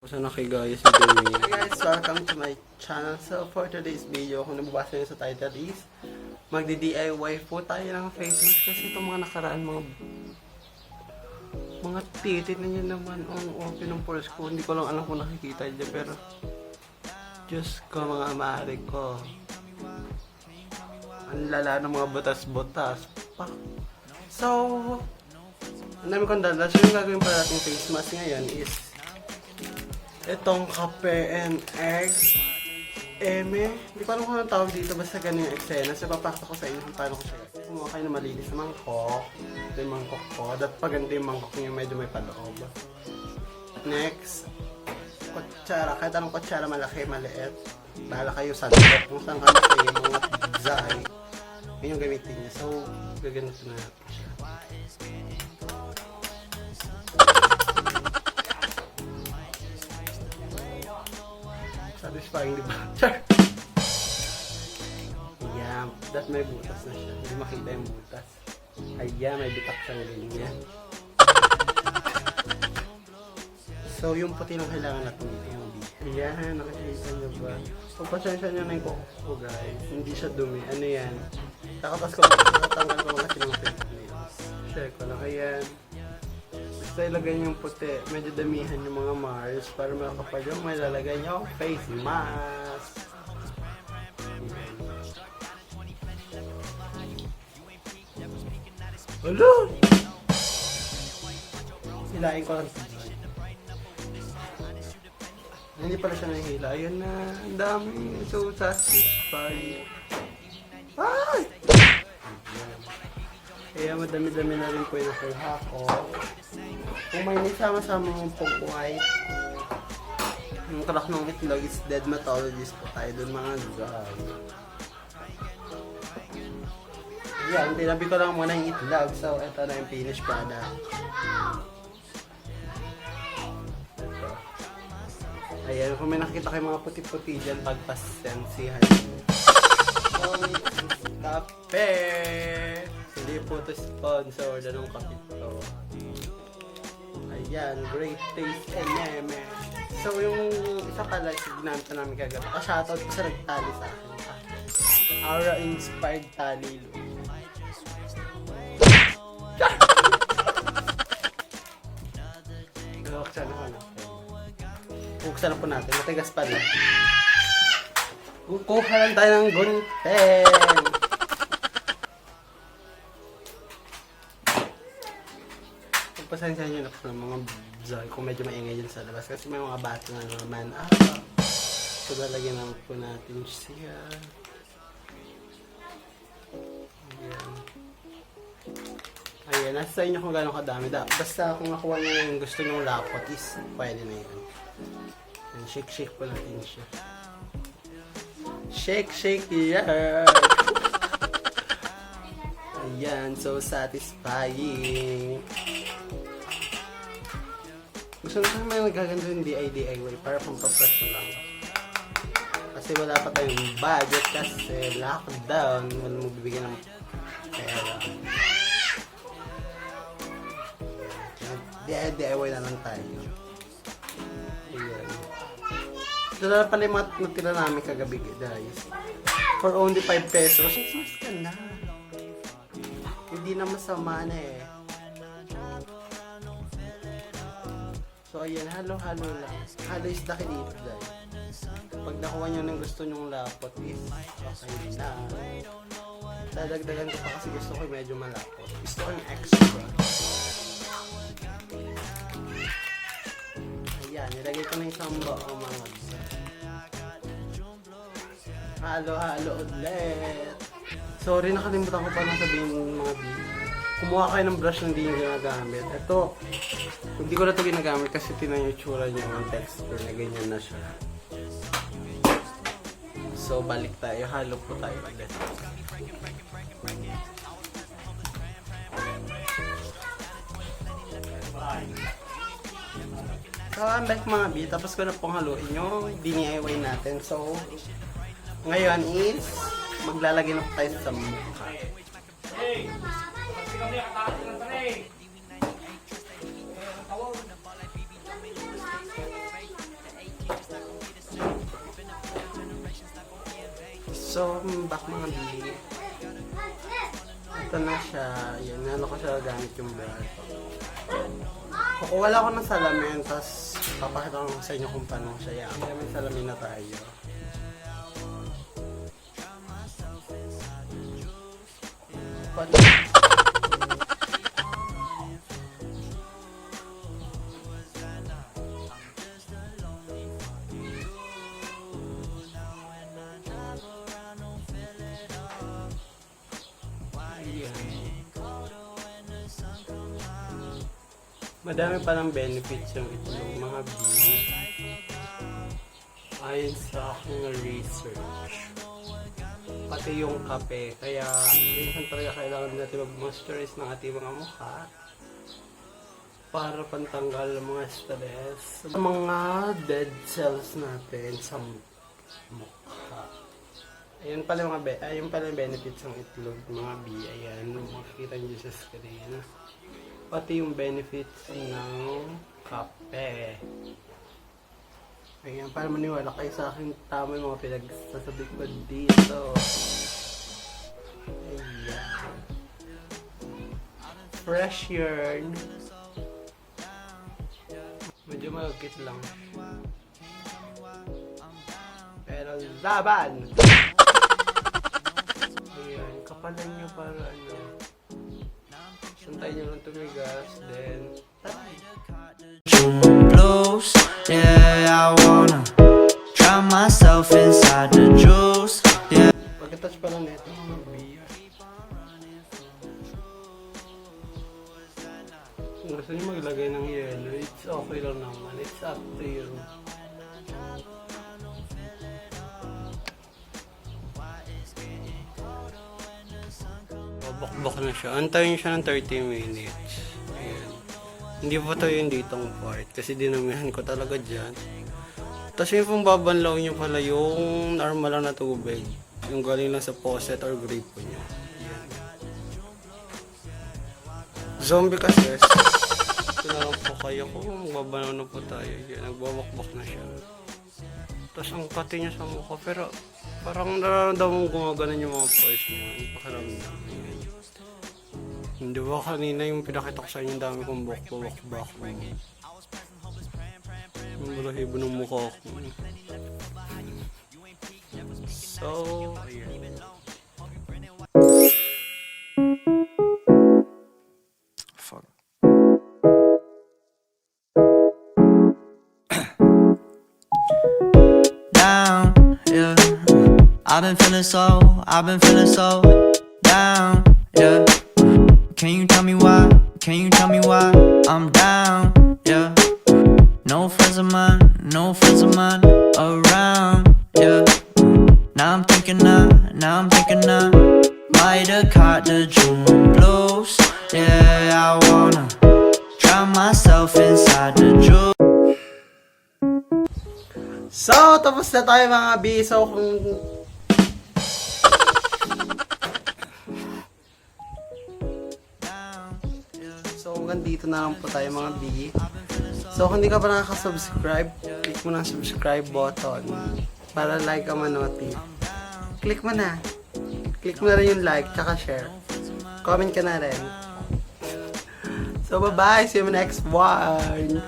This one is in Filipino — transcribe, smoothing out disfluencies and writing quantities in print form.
Sana kay guys, Hi guys, welcome to my channel. So for today's video, kung nababasa nyo sa title is magdi-DIY po tayo ng face mask. Kasi itong mga nakaraan, mga titit na nyo naman ang open ng pores ko. Hindi ko lang alam kung nakikita dyan, pero Diyos ko, mga amari ko, ang lala ng mga butas-butas pa. So ang dami kong dalas. So yung gagawin pala natin face mask ngayon is itong kape and egg hindi ko alam kung anong tawag dito, basta ganun yung eksena. So papakita ko sa inyo kung paano ko siya. Kumuha kayo na malinis na mangkok. Ito yung mangkok ko. Dapat paganda yung mangkok nyo, medyo may paloob. Next, kutsara. Kahit anong kutsara, malaki, maliit. Bahala kayo sa loob. Kung saan ka kayo, mga zay. Yun yung gamitin niya. So, gaganito na natin siya. Satisfying, di ba? Ayan, that may butas na siya. Hindi makita yung butas. Ayan, may bitak siyang ganyan. So, yung puti lang kailangan natin dito. Ayan, nakikita nyo ba? Pagpasensya nyo na yung kuko ko, guys. Hindi siya dumi. Ano yan? Nakatas ko, natanggal ko kasi ng face nails. Check ko lang. Ayan. Basta ilagay yung puti. Medyo damihan yung mga Mars para makapal yung may lalagay nyo face mask. Hello! Hilain ko lang. Hindi pala siya nahihila. Ayan na. Ang dami. So satisfying. Ay! Kaya madami-dami na rin po yung nakuha ko. Kung may nisama-sama mong pong-white, yung kalak ng itlog is dead methodologist po tayo dun, mga guys. Yan, tinabi ko lang muna yung itlog. So, ito na yung finished product. Ito. Ayan, kung may nakikita kayo mga puti-puti dyan, pagpasensihan. So, kape! Hindi po ito sponsor na nung kape ito. Ayan, great taste and So, yung isa pala, ginamit na namin kagabi. Shoutout ko sa nagtali sa akin. Aura inspired tali. Buksan na po natin. Matigas pa rin. Kukuha lang tayo ng gunting. Pasensya nyo na po ng mga zay kung medyo maingay dyan sa labas kasi may mga bata na naman. So lalagyan lang po natin siya. Ayan. Ayan, nasa sa inyo kung gano'ng kadami. Basta kung nakuha nyo yung gusto nyong lapot is pwede na yun. Ayan, shake po natin siya. Shake, yeah! Ayan, so satisfying. Gusto na may nagaganda yung DIY para pampapresyo lang. Kasi wala pa tayong budget kasi lockdown. Wala mo bibigyan ng pera. DIY na lang tayo. Ayan. Dala pala yung natira namin kagabi, guys. For only 5 pesos. Mas ka na. Hindi na masama na eh. So ayan, halo-halo lang. Halo is the key dito, guys. Pag nakuha nyo ng gusto nyong lapot is okay na. Dadagdagan ko pa kasi gusto ko medyo malapot. Gusto ko yung extra. Ayan, nilagay ko na isang buo mga. Halo-halo ulit. Sorry, nakalimutan ko pa nang sabihin ng mga video. Kumuha kayo ng brush na hindi nyo ginagamit. Ito, hindi ko na ito ginagamit kasi tinan yung itsura niya, yung texture na ganyan na siya. So, balik tayo. Halo po tayo ulit. So, I'm back mga B. Tapos ko na pong haluin yung DIY natin. So, ngayon is maglalagay na po tayo sa mukha. So, back mga B. Ito na siya. Yan, nalo ko siya gamit yung brand. Kukuha ko ng salamin, tapos papakita ko sa inyo kung paano siya yan. May salamin na tayo. Madami palang benefits yung itlog mga B. Ayon sa aking research. Pati yung kape. Kaya minsan talaga kailangan natin mag-moisturize ng ating mga mukha para pantanggal ng mga stress. Mga dead cells natin sa mukha. Ayun pala yung benefits ng itlog mga B. Ayan, makikita nyo sa screen. Pati yung benefits ng kape. Ayan, para maniwala kayo sa akin, tama yung mga pinagsasabi ko dito. Ayan. Fresh yarn. Medyo malagkit lang. Pero laban! Ayan, kapalan nyo para ano. Santayin nyo lang tumigas, then taray. Blues, yeah, I wanna drown myself inside the juice, yeah. Pagkatouch pala neto mga beer. Kung gusto nyo maglagay ng yellow, it's okay lang naman. It's up to you. Babakbak na siya. Antayin siya ng 30 minutes. Ayan. Hindi pa ito yung ditong part. Kasi dinamihan ko talaga dyan. Tapos yung pong babanlaw nyo pala yung normal lang na tubig. Yung galing lang sa faucet or gripo nyo. Ayan. Zombie kasi. Ito na lang po kayo kung magbabanaw na po tayo. Ayan. Nagbabakbak na siya. Tapos ang kati niya sa mukha. Pero parang nararamdaman mong gumaganan yung mga pores niya. Ang pakiramdam. Hindi ba kanina yung pinakita ko sa inyo, dami kong bak-bak. Yung balahibo ng mukha ko. So, ayan. Fuck. Down, yeah. I've been feeling so down, yeah. Can you tell me why? I'm down, yeah. No friends of mine around, yeah. Now I'm thinking might have caught the June blues, yeah. I wanna drown myself inside the juice. So, tapos na tayo mga B. So, hanggang dito na lang po tayo mga B. So, kung hindi ka pa nakaka-subscribe, click mo na ang subscribe button para like ka manotif. Click mo na. Click mo na rin yung like, tsaka share. Comment ka na rin. So, bye-bye. See you in the next one.